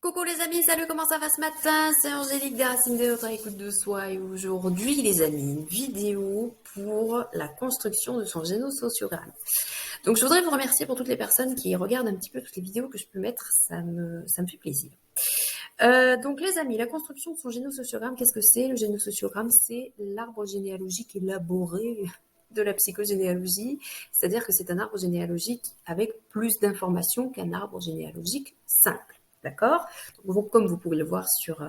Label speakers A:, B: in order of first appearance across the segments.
A: Coucou les amis, salut, comment ça va ce matin? C'est Angélique des Racines de notre écoute de soi et aujourd'hui les amis, une vidéo pour la construction de son génosociogramme. Donc je voudrais vous remercier pour toutes les personnes qui regardent un petit peu toutes les vidéos que je peux mettre, ça me fait plaisir. Donc les amis, la construction de son génosociogramme, qu'est-ce que c'est? Le génosociogramme, c'est l'arbre généalogique élaboré de la psychogénéalogie, c'est-à-dire que c'est un arbre généalogique avec plus d'informations qu'un arbre généalogique simple. D'accord? Donc, comme vous pouvez le voir sur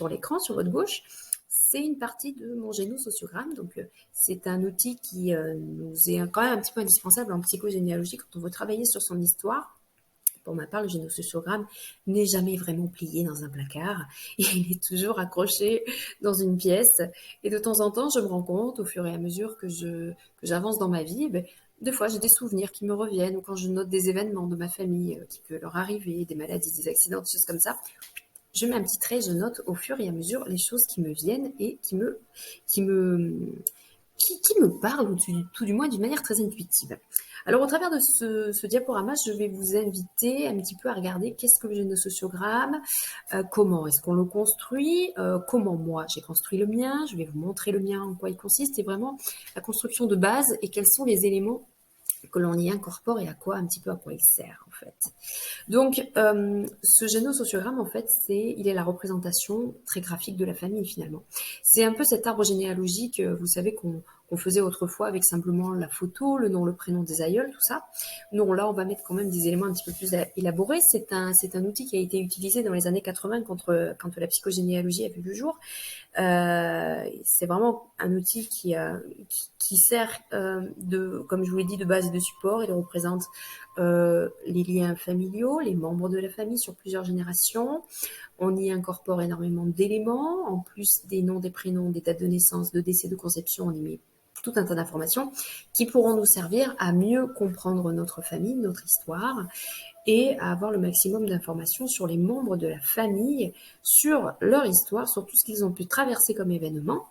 A: l'écran, sur votre gauche, c'est une partie de mon génosociogramme. Donc, c'est un outil qui nous est quand même un petit peu indispensable en psychogénéalogie quand on veut travailler sur son histoire. Pour ma part, le génosociogramme n'est jamais vraiment plié dans un placard. Il est toujours accroché dans une pièce. Et de temps en temps, je me rends compte, au fur et à mesure que j'avance dans ma vie, des fois, j'ai des souvenirs qui me reviennent, ou quand je note des événements de ma famille qui peuvent leur arriver, des maladies, des accidents, des choses comme ça, je mets un petit trait, je note au fur et à mesure les choses qui me viennent et qui me, qui me parlent, ou tout du moins d'une manière très intuitive. Alors, au travers de ce diaporama, je vais vous inviter un petit peu à regarder qu'est-ce que le génosociogramme, comment est-ce qu'on le construit, comment moi j'ai construit le mien, je vais vous montrer le mien, en quoi il consiste, et vraiment la construction de base et quels sont les éléments que l'on y incorpore et un petit peu à quoi il sert en fait. Donc, ce génosociogramme, en fait, il est la représentation très graphique de la famille, finalement. C'est un peu cet arbre généalogique, vous savez, qu'on faisait autrefois avec simplement la photo, le nom, le prénom des aïeuls, tout ça. Non, là, on va mettre quand même des éléments un petit peu plus élaborés. C'est un outil qui a été utilisé dans les années 80 quand la psychogénéalogie a vu le jour. C'est vraiment un outil qui sert comme je vous l'ai dit, de base et de support. Il représente les liens familiaux, les membres de la famille sur plusieurs générations. On y incorpore énormément d'éléments, en plus des noms, des prénoms, des dates de naissance, de décès, de conception, on y met tout un tas d'informations qui pourront nous servir à mieux comprendre notre famille, notre histoire, et à avoir le maximum d'informations sur les membres de la famille, sur leur histoire, sur tout ce qu'ils ont pu traverser comme événement.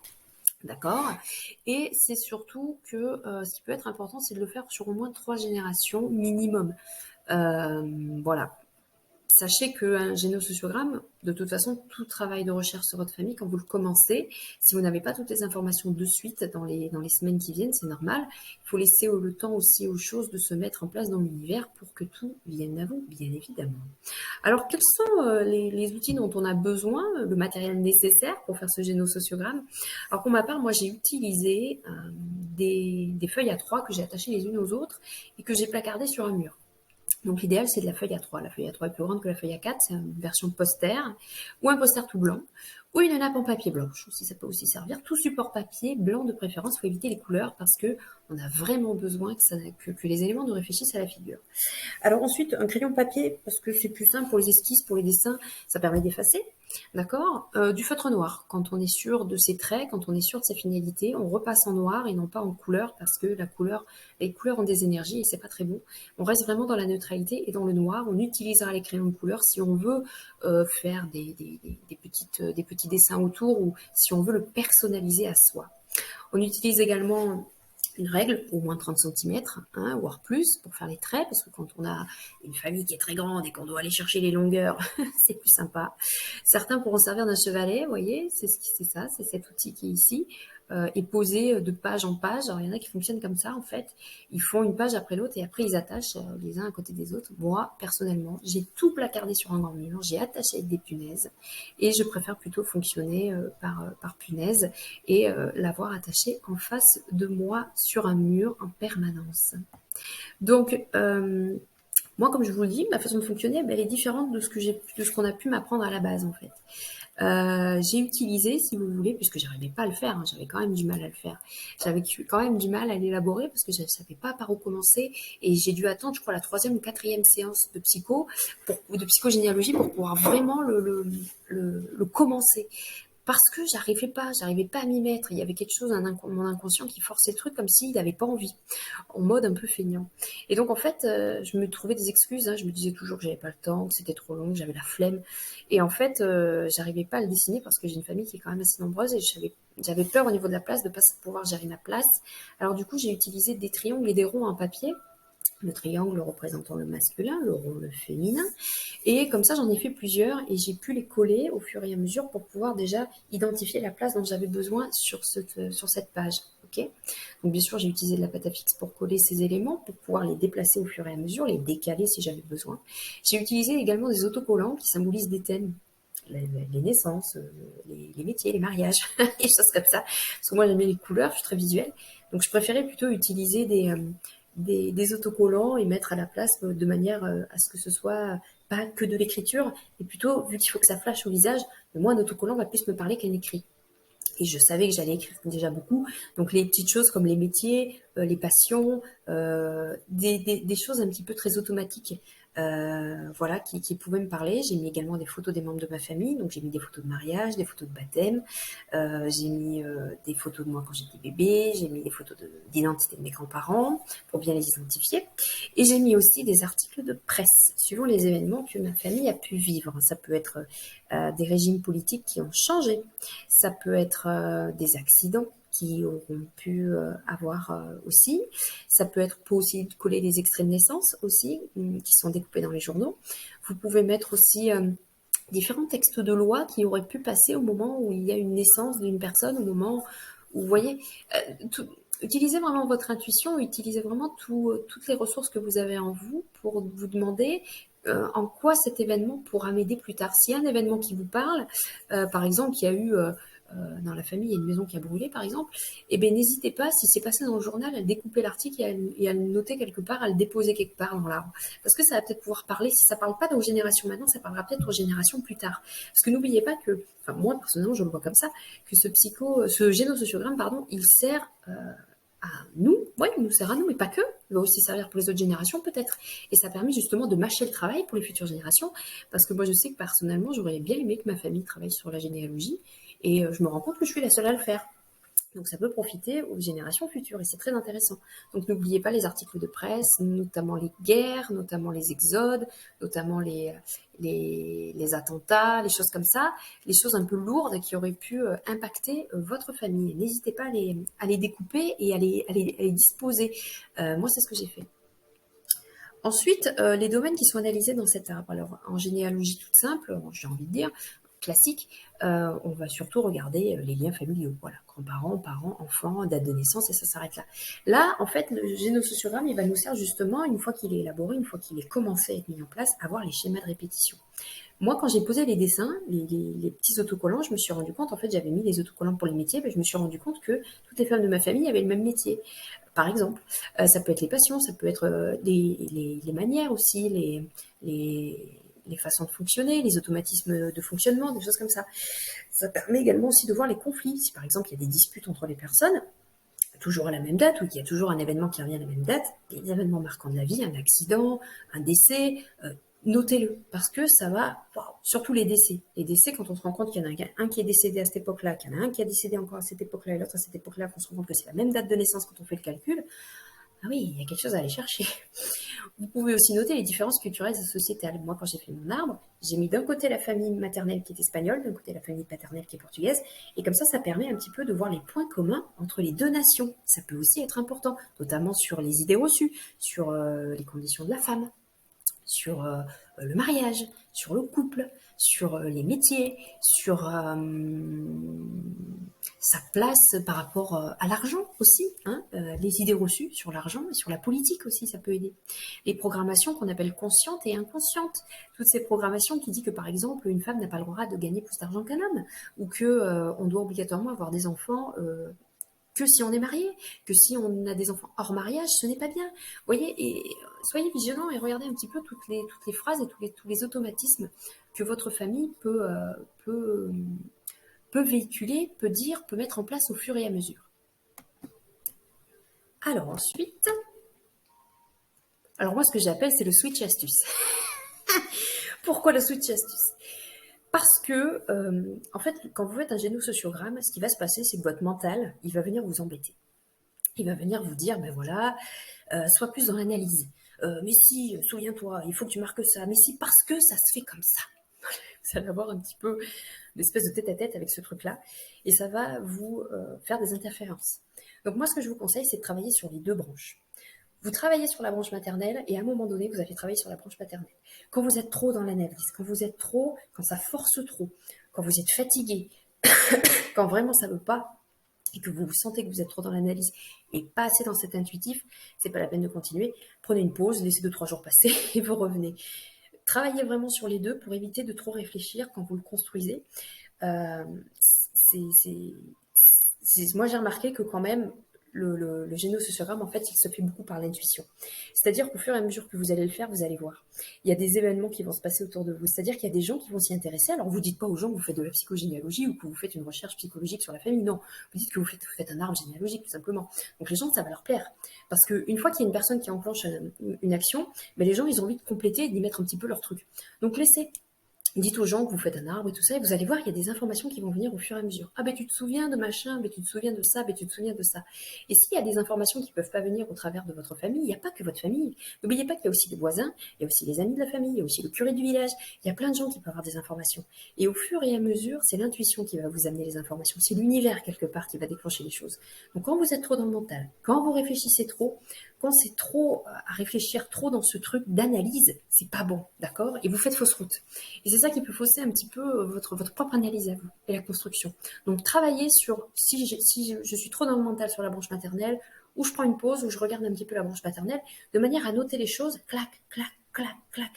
A: D'accord. Et c'est surtout que ce qui peut être important, c'est de le faire sur au moins 3 générations minimum. Voilà. Sachez qu'un génosociogramme, de toute façon, tout travail de recherche sur votre famille, quand vous le commencez, si vous n'avez pas toutes les informations de suite dans les semaines qui viennent, c'est normal. Il faut laisser le temps aussi aux choses de se mettre en place dans l'univers pour que tout vienne à vous, bien évidemment. Alors, quels sont les outils dont on a besoin, le matériel nécessaire pour faire ce génosociogramme? Alors, pour ma part, moi, j'ai utilisé des feuilles A3 que j'ai attachées les unes aux autres et que j'ai placardées sur un mur. Donc l'idéal, c'est de la feuille A3. La feuille A3 est plus grande que la feuille A4, c'est une version poster, ou un poster tout blanc, ou une nappe en papier blanche aussi, ça peut aussi servir. Tout support papier, blanc de préférence, il faut éviter les couleurs parce que on a vraiment besoin que les éléments nous réfléchissent à la figure. Alors ensuite, un crayon papier, parce que c'est plus simple pour les esquisses, pour les dessins, ça permet d'effacer. D'accord. Du feutre noir, quand on est sûr de ses traits, quand on est sûr de ses finalités, on repasse en noir et non pas en couleur, parce que les couleurs ont des énergies et c'est pas très bon. On reste vraiment dans la neutralité et dans le noir. On utilisera les crayons de couleur si on veut faire des petits dessins autour ou si on veut le personnaliser à soi. On utilise également une règle, au moins 30 cm, voire plus, pour faire les traits, parce que quand on a une famille qui est très grande et qu'on doit aller chercher les longueurs, c'est plus sympa. Certains pourront servir d'un chevalet, vous voyez, c'est cet outil qui est ici, est posé de page en page. Alors, il y en a qui fonctionnent comme ça, en fait. Ils font une page après l'autre et après, ils attachent les uns à côté des autres. Moi, personnellement, j'ai tout placardé sur un grand mur, j'ai attaché avec des punaises et je préfère plutôt fonctionner par punaise et l'avoir attaché en face de moi sur un mur en permanence. Donc, moi, comme je vous le dis, ma façon de fonctionner, elle est différente de ce qu'on a pu m'apprendre à la base, en fait. J'ai utilisé, si vous voulez, puisque j'arrivais pas à le faire, j'avais quand même du mal à le faire. J'avais quand même du mal à l'élaborer parce que je ne savais pas par où commencer et j'ai dû attendre, je crois, la 3e ou 4e séance de de psychogénéalogie pour pouvoir vraiment le commencer. Parce que j'arrivais pas à m'y mettre. Il y avait quelque chose dans mon inconscient qui forçait le truc comme s'il n'avait pas envie, en mode un peu feignant. Et donc en fait, je me trouvais des excuses. Je me disais toujours que j'avais pas le temps, que c'était trop long, que j'avais la flemme. Et en fait, j'arrivais pas à le dessiner parce que j'ai une famille qui est quand même assez nombreuse et j'avais peur au niveau de la place de pas pouvoir gérer ma place. Alors du coup, j'ai utilisé des triangles et des ronds en papier le triangle représentant le masculin, le rond le féminin. Et comme ça, j'en ai fait plusieurs et j'ai pu les coller au fur et à mesure pour pouvoir déjà identifier la place dont j'avais besoin sur cette page. Okay, donc bien sûr, j'ai utilisé de la pâte à fixe pour coller ces éléments, pour pouvoir les déplacer au fur et à mesure, les décaler si j'avais besoin. J'ai utilisé également des autocollants qui symbolisent des thèmes. Les naissances, les métiers, les mariages, des choses comme ça. Parce que moi, j'aime bien les couleurs, je suis très visuelle. Donc, je préférais plutôt utiliser des autocollants et mettre à la place de manière à ce que ce soit pas que de l'écriture, mais plutôt, vu qu'il faut que ça flash au visage, moi, un autocollant va plus me parler qu'un écrit. Et je savais que j'allais écrire déjà beaucoup. Donc les petites choses comme les métiers, les passions, des choses un petit peu très automatiques, voilà, qui pouvaient me parler. J'ai mis également des photos des membres de ma famille. Donc j'ai mis des photos de mariage, des photos de baptême. J'ai mis des photos de moi quand j'étais bébé. J'ai mis des photos d'identité de mes grands-parents pour bien les identifier. Et j'ai mis aussi des articles de presse suivant les événements que ma famille a pu vivre. Ça peut être des régimes politiques qui ont changé. Ça peut être des accidents qui auront pu avoir aussi. Ça peut être pour aussi coller des extraits de naissance aussi, qui sont découpés dans les journaux. Vous pouvez mettre aussi différents textes de loi qui auraient pu passer au moment où il y a une naissance d'une personne, au moment où, vous voyez, utilisez vraiment votre intuition, utilisez vraiment toutes les ressources que vous avez en vous pour vous demander en quoi cet événement pourra m'aider plus tard. S'il y a un événement qui vous parle, par exemple, il y a eu dans la famille, il y a une maison qui a brûlé, par exemple, eh bien, n'hésitez pas, si c'est passé dans le journal, à découper l'article et à le noter quelque part, à le déposer quelque part dans l'arbre. Parce que ça va peut-être pouvoir parler, si ça ne parle pas aux générations maintenant, ça parlera peut-être aux générations plus tard. Parce que n'oubliez pas que, enfin, moi, personnellement, je le vois comme ça, que ce génosociogramme, pardon, il sert à nous, oui, il nous sert à nous, mais pas que, il va aussi servir pour les autres générations peut-être. Et ça permet justement de mâcher le travail pour les futures générations, parce que moi je sais que personnellement, j'aurais bien aimé que ma famille travaille sur la généalogie, et je me rends compte que je suis la seule à le faire. Donc ça peut profiter aux générations futures et c'est très intéressant. Donc n'oubliez pas les articles de presse, notamment les guerres, notamment les exodes, notamment les attentats, les choses comme ça, les choses un peu lourdes qui auraient pu impacter votre famille. N'hésitez pas à les découper et à les disposer. Moi, c'est ce que j'ai fait. Ensuite, les domaines qui sont analysés dans cet arbre. Alors, en généalogie toute simple, j'ai envie de dire, classique, on va surtout regarder les liens familiaux. Voilà, grands-parents, parents, enfants, date de naissance, et ça s'arrête là. Là, en fait, le génosociogramme, il va nous servir justement, une fois qu'il est élaboré, une fois qu'il est commencé à être mis en place, à voir les schémas de répétition. Moi, quand j'ai posé les dessins, les petits autocollants, je me suis rendu compte, en fait, j'avais mis les autocollants pour les métiers, mais je me suis rendu compte que toutes les femmes de ma famille avaient le même métier. Par exemple, ça peut être les passions, ça peut être les manières aussi, les façons de fonctionner, les automatismes de fonctionnement, des choses comme ça. Ça permet également aussi de voir les conflits. Si par exemple il y a des disputes entre les personnes, toujours à la même date, ou qu'il y a toujours un événement qui revient à la même date, des événements marquants de la vie, un accident, un décès, notez-le, parce que ça va, wow, surtout les décès. Les décès, quand on se rend compte qu'il y en a un qui est décédé à cette époque-là, qu'il y en a un qui a décédé encore à cette époque-là, et l'autre à cette époque-là, qu'on se rend compte que c'est la même date de naissance quand on fait le calcul, ah oui, il y a quelque chose à aller chercher. Vous pouvez aussi noter les différences culturelles et sociétales. Moi, quand j'ai fait mon arbre, j'ai mis d'un côté la famille maternelle qui est espagnole, d'un côté la famille paternelle qui est portugaise, et comme ça permet un petit peu de voir les points communs entre les deux nations. Ça peut aussi être important, notamment sur les idées reçues, sur les conditions de la femme, sur le mariage, sur le couple, sur les métiers, sur sa place par rapport à l'argent aussi, hein, les idées reçues sur l'argent et sur la politique aussi, ça peut aider. Les programmations qu'on appelle conscientes et inconscientes, toutes ces programmations qui disent que par exemple une femme n'a pas le droit de gagner plus d'argent qu'un homme, ou que on doit obligatoirement avoir des enfants que si on est marié, que si on a des enfants hors mariage, ce n'est pas bien. Vous voyez, et soyez vigilants et regardez un petit peu toutes les phrases et tous les automatismes que votre famille peut véhiculer, peut dire, peut mettre en place au fur et à mesure. Alors ensuite, moi ce que j'appelle c'est le switch astuce. Pourquoi le switch astuce? Parce que, en fait, quand vous faites un génosociogramme, ce qui va se passer, c'est que votre mental, il va venir vous embêter. Il va venir vous dire, ben voilà, sois plus dans l'analyse. Mais si, souviens-toi, il faut que tu marques ça. Mais si, parce que ça se fait comme ça. Vous allez avoir un petit peu d'espèce de tête-à-tête avec ce truc-là. Et ça va vous faire des interférences. Donc moi, ce que je vous conseille, c'est de travailler sur les deux branches. Vous travaillez sur la branche maternelle et à un moment donné, vous allez travailler sur la branche paternelle. Quand vous êtes trop dans l'analyse, quand ça force trop, quand vous êtes fatigué, quand vraiment ça ne veut pas et que vous sentez que vous êtes trop dans l'analyse et pas assez dans cet intuitif, c'est pas la peine de continuer. Prenez une pause, laissez 2-3 jours passer et vous revenez. Travaillez vraiment sur les deux pour éviter de trop réfléchir quand vous le construisez. Euh, moi, j'ai remarqué que quand même, le génosociogramme, en fait, il se fait beaucoup par l'intuition. C'est-à-dire qu'au fur et à mesure que vous allez le faire, vous allez voir. Il y a des événements qui vont se passer autour de vous. C'est-à-dire qu'il y a des gens qui vont s'y intéresser. Alors, vous dites pas aux gens que vous faites de la psychogénéalogie ou que vous faites une recherche psychologique sur la famille. Non. Vous dites que vous faites un arbre généalogique, tout simplement. Donc, les gens, ça va leur plaire. Parce qu'une fois qu'il y a une personne qui enclenche une action, ben, les gens, ils ont envie de compléter et d'y mettre un petit peu leur truc. Donc, laissez. Dites aux gens que vous faites un arbre et tout ça, et vous allez voir qu'il y a des informations qui vont venir au fur et à mesure. Ah ben tu te souviens de machin, ben tu te souviens de ça, ben tu te souviens de ça. Et s'il y a des informations qui ne peuvent pas venir au travers de votre famille, il n'y a pas que votre famille. N'oubliez pas qu'il y a aussi des voisins, il y a aussi les amis de la famille, il y a aussi le curé du village, il y a plein de gens qui peuvent avoir des informations. Et au fur et à mesure, c'est l'intuition qui va vous amener les informations, c'est l'univers quelque part qui va déclencher les choses. Donc quand vous êtes trop dans le mental, quand vous réfléchissez trop, quand c'est trop à réfléchir trop dans ce truc d'analyse, c'est pas bon, d'accord? Et vous faites fausse route. Et c'est ça qui peut fausser un petit peu votre propre analyse à vous et la construction. Donc travaillez sur si je suis trop dans le mental sur la branche maternelle, ou je prends une pause, ou je regarde un petit peu la branche paternelle, de manière à noter les choses, clac, clac, clac, clac.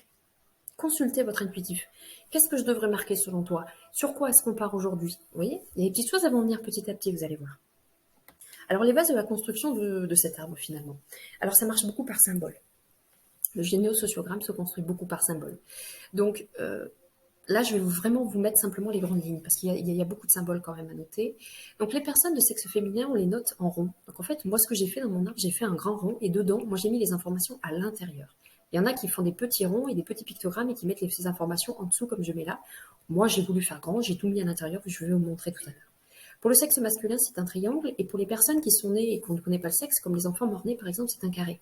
A: Consultez votre intuitif. Qu'est-ce que je devrais marquer selon toi? Sur quoi est-ce qu'on part aujourd'hui? Vous voyez? Et les petites choses elles vont venir petit à petit, vous allez voir. Alors les bases de la construction de cet arbre finalement. Alors ça marche beaucoup par symbole. Le génosociogramme se construit beaucoup par symbole. Donc là, je vais vraiment vous mettre simplement les grandes lignes, parce qu'il y a beaucoup de symboles quand même à noter. Donc les personnes de sexe féminin, on les note en rond. Donc en fait, moi, ce que j'ai fait dans mon arbre, j'ai fait un grand rond, et dedans, moi, j'ai mis les informations à l'intérieur. Il y en a qui font des petits ronds et des petits pictogrammes et qui mettent ces informations en dessous, comme je mets là. Moi, j'ai voulu faire grand, j'ai tout mis à l'intérieur, je vais vous montrer tout à l'heure. Pour le sexe masculin, c'est un triangle, et pour les personnes qui sont nées et qu'on ne connaît pas le sexe, comme les enfants morts-nés, par exemple, c'est un carré.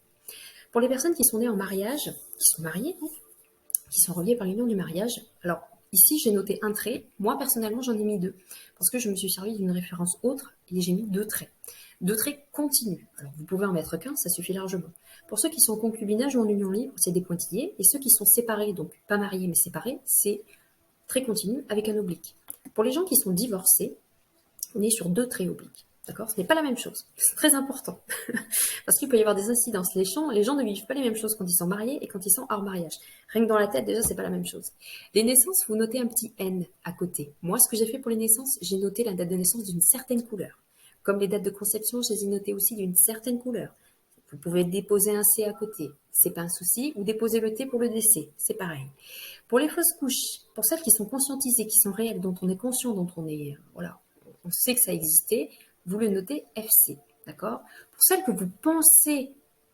A: Pour les personnes qui sont nées en mariage, qui sont mariées, donc, qui sont reliées par l'union du mariage, alors ici j'ai noté un trait, moi personnellement j'en ai mis deux, parce que je me suis servi d'une référence autre et j'ai mis deux traits. Deux traits continus. Alors vous pouvez en mettre qu'un, ça suffit largement. Pour ceux qui sont en concubinage ou en union libre, c'est des pointillés, et ceux qui sont séparés, donc pas mariés mais séparés, c'est trait continu avec un oblique. Pour les gens qui sont divorcés, on est sur deux traits obliques. D'accord? Ce n'est pas la même chose. C'est très important. Parce qu'il peut y avoir des incidences. Les gens ne vivent pas les mêmes choses quand ils sont mariés et quand ils sont hors mariage. Rien que dans la tête, déjà, c'est pas la même chose. Les naissances, vous notez un petit N à côté. Moi, ce que j'ai fait pour les naissances, j'ai noté la date de naissance d'une certaine couleur. Comme les dates de conception, je les ai notées aussi d'une certaine couleur. Vous pouvez déposer un C à côté, c'est pas un souci, ou déposer le T pour le décès, c'est pareil. Pour les fausses couches, pour celles qui sont conscientisées, qui sont réelles, dont on est conscient, dont on est, voilà, on sait que ça existait, vous le notez FC, d'accord? Pour celles que vous pensez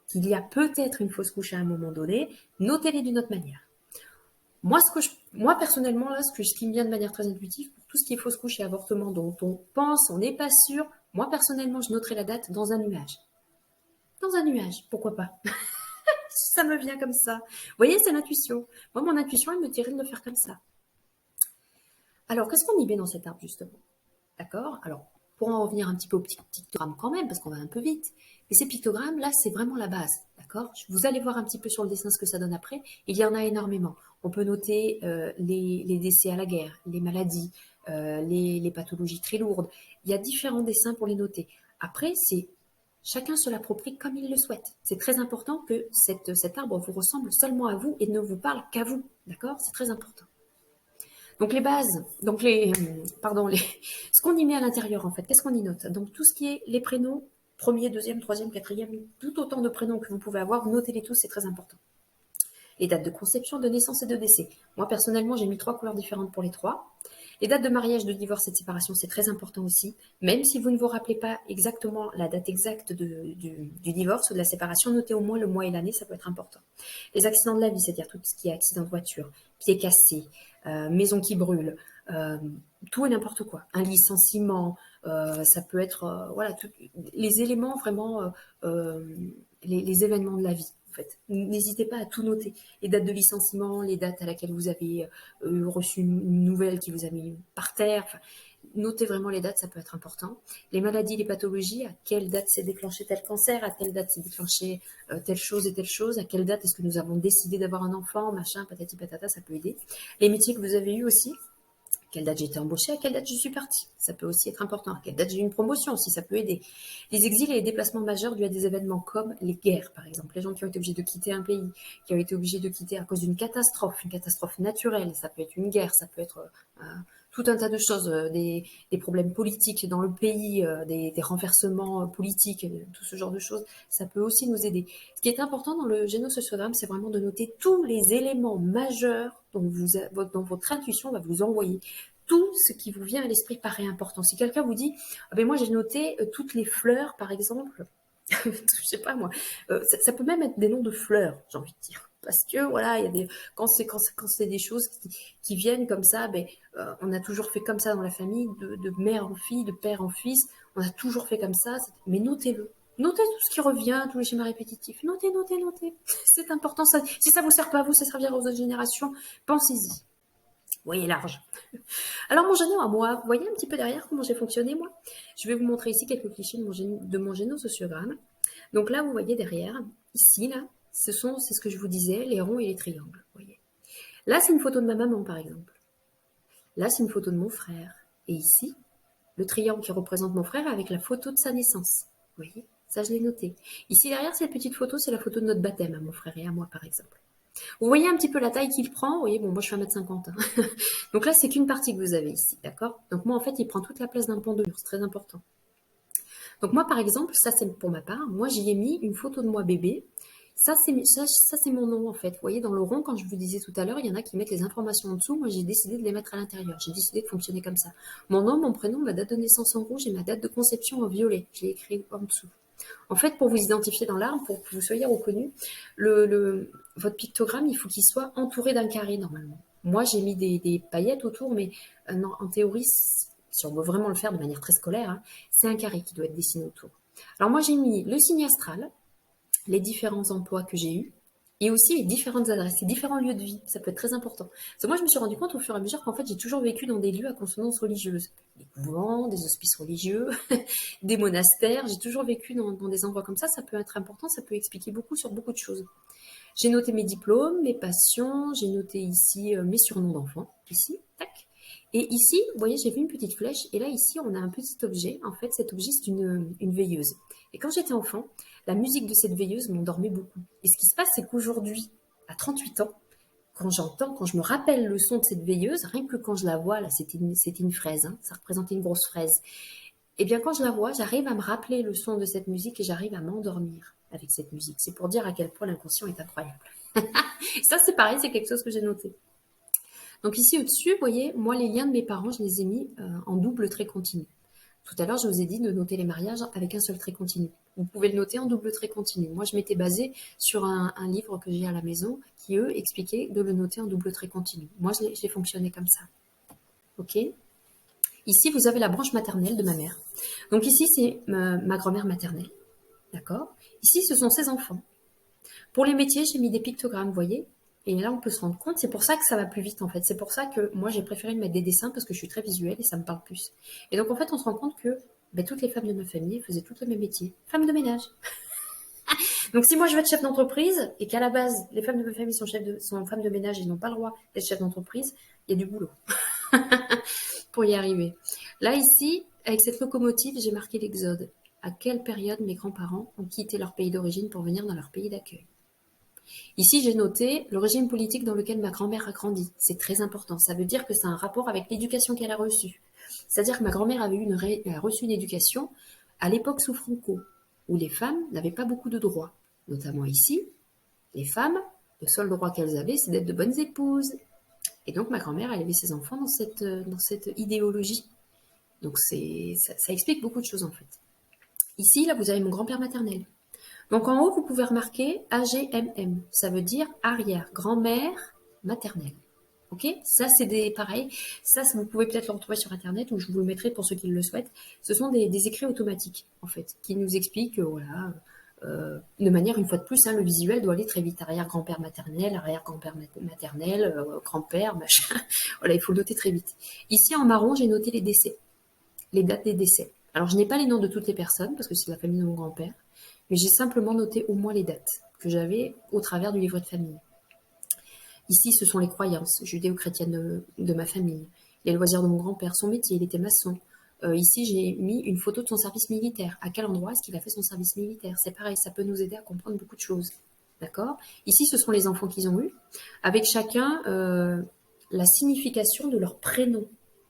A: qu'il y a peut-être une fausse couche à un moment donné, notez-les d'une autre manière. Moi personnellement, là, ce qui me vient de manière très intuitive, pour tout ce qui est fausse couche et avortement dont on pense, on n'est pas sûr, moi personnellement, je noterai la date dans un nuage. Dans un nuage, pourquoi pas? Ça me vient comme ça. Vous voyez, c'est l'intuition. Moi, mon intuition, elle me dirait de le faire comme ça. Alors, qu'est-ce qu'on y met dans cet arbre, justement? D'accord? Alors, pour en revenir un petit peu aux petits pictogrammes quand même, parce qu'on va un peu vite. Mais ces pictogrammes, là, c'est vraiment la base. D'accord? Vous allez voir un petit peu sur le dessin ce que ça donne après. Il y en a énormément. On peut noter les décès à la guerre, les maladies, les pathologies très lourdes. Il y a différents dessins pour les noter. Après, c'est chacun se l'approprie comme il le souhaite. C'est très important que cet arbre vous ressemble seulement à vous et ne vous parle qu'à vous. D'accord? C'est très important. Donc les bases, donc ce qu'on y met à l'intérieur en fait, qu'est-ce qu'on y note? Donc tout ce qui est les prénoms, premier, deuxième, troisième, quatrième, tout autant de prénoms que vous pouvez avoir, notez-les tous, c'est très important. Les dates de conception, de naissance et de décès. Moi personnellement, j'ai mis 3 couleurs différentes pour les 3. Les dates de mariage, de divorce et de séparation, c'est très important aussi. Même si vous ne vous rappelez pas exactement la date exacte du divorce ou de la séparation, notez au moins le mois et l'année, ça peut être important. Les accidents de la vie, c'est-à-dire tout ce qui est accident de voiture, pied cassé, maison qui brûle, tout et n'importe quoi. Un licenciement, ça peut être voilà, les éléments vraiment, les événements de la vie. En fait. N'hésitez pas à tout noter. Les dates de licenciement, les dates à laquelle vous avez reçu une nouvelle qui vous a mis par terre. Enfin, notez vraiment les dates, ça peut être important. Les maladies, les pathologies, à quelle date s'est déclenché tel cancer, à quelle date s'est déclenché telle chose et telle chose, à quelle date est-ce que nous avons décidé d'avoir un enfant, machin, patati patata, ça peut aider. Les métiers que vous avez eus aussi, à quelle date j'ai été embauchée, à quelle date je suis partie. Ça peut aussi être important. À quelle date j'ai eu une promotion aussi, ça peut aider. Les exils et les déplacements majeurs dus à des événements comme les guerres, par exemple. Les gens qui ont été obligés de quitter un pays, qui ont été obligés de quitter à cause d'une catastrophe naturelle. Ça peut être une guerre, ça peut être tout un tas de choses, des problèmes politiques dans le pays, des renversements politiques, tout ce genre de choses. Ça peut aussi nous aider. Ce qui est important dans le génosociogramme, c'est vraiment de noter tous les éléments majeurs dont votre intuition va vous envoyer. Tout ce qui vous vient à l'esprit paraît important. Si quelqu'un vous dit, ah ben moi j'ai noté toutes les fleurs, par exemple, je sais pas moi, ça peut même être des noms de fleurs, j'ai envie de dire. Parce que voilà, il y a des quand c'est des choses qui viennent comme ça, ben on a toujours fait comme ça dans la famille, de mère en fille, de père en fils, on a toujours fait comme ça. Mais notez-le. Notez tout ce qui revient, tous les schémas répétitifs. Notez, notez, notez. C'est important. Ça, si ça vous sert pas à vous, ça servira aux autres générations. Pensez-y. Voyez large. Alors mon géno à moi, vous voyez un petit peu derrière comment j'ai fonctionné moi. Je vais vous montrer ici quelques clichés de mon génosociogramme. Donc là, vous voyez derrière, ici, là, c'est ce que je vous disais, les ronds et les triangles. Voyez. Là, c'est une photo de ma maman, par exemple. Là, c'est une photo de mon frère. Et ici, le triangle qui représente mon frère avec la photo de sa naissance. Vous voyez, ça, je l'ai noté. Ici, derrière cette petite photo, c'est la photo de notre baptême à mon frère et à moi, par exemple. Vous voyez un petit peu la taille qu'il prend. Vous voyez, bon, moi, je fais 1m50. Hein. Donc là, c'est qu'une partie que vous avez ici, d'accord? Donc moi, en fait, il prend toute la place d'un pont de mur. C'est très important. Donc moi, par exemple, ça, c'est pour ma part. Moi, j'y ai mis une photo de moi bébé. Ça, c'est mon nom, en fait. Vous voyez, dans le rond, quand je vous disais tout à l'heure, il y en a qui mettent les informations en dessous. Moi, j'ai décidé de les mettre à l'intérieur. J'ai décidé de fonctionner comme ça. Mon nom, mon prénom, ma date de naissance en rouge et ma date de conception en violet. Je l'ai écrit en dessous. En fait, pour vous identifier dans l'arbre, pour que vous soyez reconnu, votre pictogramme, il faut qu'il soit entouré d'un carré, normalement. Moi, j'ai mis des paillettes autour, mais non, en théorie, si on veut vraiment le faire de manière très scolaire, hein, c'est un carré qui doit être dessiné autour. Alors moi, j'ai mis le signe astral, les différents emplois que j'ai eus, et aussi les différentes adresses, les différents lieux de vie. Ça peut être très important. Parce que moi, je me suis rendu compte au fur et à mesure qu'en fait, j'ai toujours vécu dans des lieux à consonance religieuse. Des couvents, des hospices religieux, des monastères. J'ai toujours vécu dans des endroits comme ça. Ça peut être important, ça peut expliquer beaucoup sur beaucoup de choses. J'ai noté mes diplômes, mes passions. J'ai noté ici mes surnoms d'enfants. Ici, tac. Et ici, vous voyez, j'ai vu une petite flèche. Et là, ici, on a un petit objet. En fait, cet objet, c'est une veilleuse. Et quand j'étais enfant, la musique de cette veilleuse m'endormait beaucoup. Et ce qui se passe, c'est qu'aujourd'hui, à 38 ans, quand je me rappelle le son de cette veilleuse, rien que quand je la vois, là, c'était une fraise, hein, ça représentait une grosse fraise. Et bien, quand je la vois, j'arrive à me rappeler le son de cette musique et j'arrive à m'endormir avec cette musique. C'est pour dire à quel point l'inconscient est incroyable. Ça, c'est pareil, c'est quelque chose que j'ai noté. Donc ici, au-dessus, vous voyez, moi, les liens de mes parents, je les ai mis en double trait continu. Tout à l'heure, je vous ai dit de noter les mariages avec un seul trait continu. Vous pouvez le noter en double trait continu. Moi, je m'étais basée sur un livre que j'ai à la maison qui, eux, expliquait de le noter en double trait continu. Moi, j'ai fonctionné comme ça. OK? Ici, vous avez la branche maternelle de ma mère. Donc ici, c'est ma grand-mère maternelle. D'accord? Ici, ce sont ses enfants. Pour les métiers, j'ai mis des pictogrammes, vous voyez? Et là, on peut se rendre compte, c'est pour ça que ça va plus vite en fait. C'est pour ça que moi, j'ai préféré mettre des dessins parce que je suis très visuelle et ça me parle plus. Et donc, en fait, on se rend compte que toutes les femmes de ma famille faisaient toutes le même métier. Femme de ménage. Donc, si moi, je veux être chef d'entreprise et qu'à la base, les femmes de ma famille sont femmes de ménage et n'ont pas le droit d'être chef d'entreprise, il y a du boulot pour y arriver. Là, ici, avec cette locomotive, j'ai marqué l'exode. À quelle période mes grands-parents ont quitté leur pays d'origine pour venir dans leur pays d'accueil? Ici, j'ai noté le régime politique dans lequel ma grand-mère a grandi. C'est très important. Ça veut dire que c'est un rapport avec l'éducation qu'elle a reçue. C'est-à-dire que ma grand-mère avait reçu une éducation à l'époque sous Franco, où les femmes n'avaient pas beaucoup de droits. Notamment ici, les femmes, le seul droit qu'elles avaient, c'est d'être de bonnes épouses. Et donc, ma grand-mère, elle avait ses enfants dans cette idéologie. Donc, ça explique beaucoup de choses, en fait. Ici, là, vous avez mon grand-père maternel. Donc en haut, vous pouvez remarquer AGMM, ça veut dire arrière-grand-mère maternelle. Ok? Ça, c'est pareil. Ça, vous pouvez peut-être le retrouver sur Internet ou je vous le mettrai pour ceux qui le souhaitent. Ce sont des écrits automatiques, en fait, qui nous expliquent, voilà, de manière, une fois de plus, hein, le visuel doit aller très vite. Arrière-grand-père maternel, arrière-grand-père maternel, grand-père, machin. Voilà, il faut le noter très vite. Ici, en marron, j'ai noté les décès. les dates des décès. Alors, je n'ai pas les noms de toutes les personnes, parce que c'est la famille de mon grand-père, mais j'ai simplement noté au moins les dates que j'avais au travers du livret de famille. Ici, ce sont les croyances judéo-chrétiennes de ma famille, les loisirs de mon grand-père, son métier, il était maçon. Ici, j'ai mis une photo de son service militaire. À quel endroit est-ce qu'il a fait son service militaire? C'est pareil, ça peut nous aider à comprendre beaucoup de choses. D'accord? Ici, ce sont les enfants qu'ils ont eus, avec chacun la signification de leur prénom.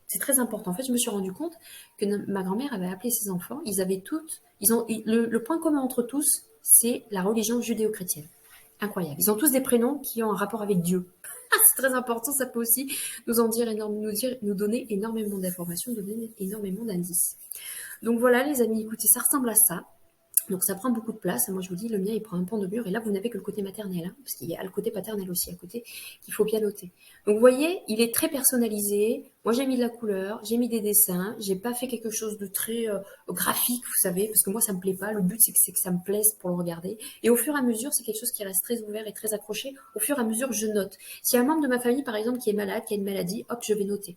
A: C'est très important. En fait, je me suis rendu compte que ma grand-mère avait appelé ses enfants. Ils avaient toutes, le point commun entre tous, c'est la religion judéo-chrétienne. Incroyable. Ils ont tous des prénoms qui ont un rapport avec Dieu. C'est très important. Ça peut aussi nous en dire nous donner énormément d'informations, donner énormément d'indices. Donc voilà, les amis, écoutez, ça ressemble à ça. Donc ça prend beaucoup de place. Moi je vous dis, le mien il prend un pan de mur. Et là vous n'avez que le côté maternel, hein, parce qu'il y a le côté paternel aussi à côté qu'il faut bien noter. Donc vous voyez, il est très personnalisé. Moi j'ai mis de la couleur, j'ai mis des dessins. J'ai pas fait quelque chose de très graphique, vous savez, parce que moi ça me plaît pas. Le but c'est que ça me plaise pour le regarder. Et au fur et à mesure, c'est quelque chose qui reste très ouvert et très accroché. Au fur et à mesure, je note. S'il y a un membre de ma famille par exemple qui est malade, qui a une maladie, hop, je vais noter.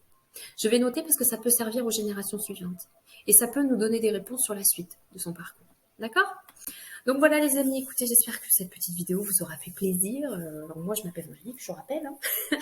A: Je vais noter parce que ça peut servir aux générations suivantes. Et ça peut nous donner des réponses sur la suite de son parcours. D'accord? Donc voilà les amis, écoutez, j'espère que cette petite vidéo vous aura fait plaisir. Alors moi je m'appelle Marie, je rappelle. Hein.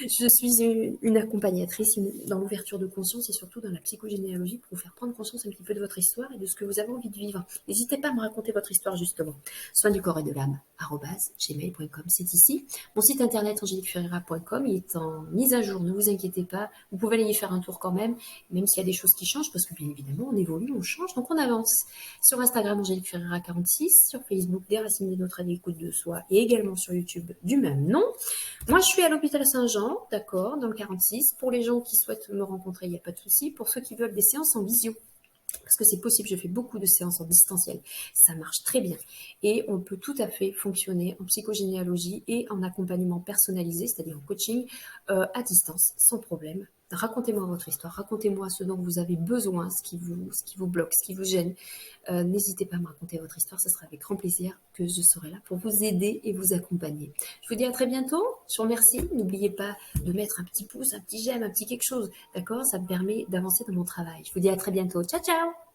A: Je suis une accompagnatrice dans l'ouverture de conscience et surtout dans la psychogénéalogie pour vous faire prendre conscience un petit peu de votre histoire et de ce que vous avez envie de vivre. N'hésitez pas à me raconter votre histoire justement. Soins du corps et de l'âme, @gmail.com, c'est ici. Mon site internet angéliqueferreira.com, il est en mise à jour, ne vous inquiétez pas. Vous pouvez aller y faire un tour quand même s'il y a des choses qui changent, parce que bien évidemment on évolue, on change, donc on avance. Sur Instagram, Angélique Ferreira 46, sur Facebook, Des Racines de notre écoute de soi, et également sur YouTube du même nom. Moi, je suis à l'hôpital Saint-Jean, d'accord, dans le 46. Pour les gens qui souhaitent me rencontrer, il n'y a pas de souci. Pour ceux qui veulent des séances en visio, parce que c'est possible, je fais beaucoup de séances en distanciel. Ça marche très bien. Et on peut tout à fait fonctionner en psychogénéalogie et en accompagnement personnalisé, c'est-à-dire en coaching à distance, sans problème. Racontez-moi votre histoire, racontez-moi ce dont vous avez besoin, ce qui vous bloque, ce qui vous gêne. N'hésitez pas à me raconter votre histoire, ce sera avec grand plaisir que je serai là pour vous aider et vous accompagner. Je vous dis à très bientôt, je vous remercie. N'oubliez pas de mettre un petit pouce, un petit j'aime, un petit quelque chose, d'accord? Ça me permet d'avancer dans mon travail. Je vous dis à très bientôt. Ciao, ciao!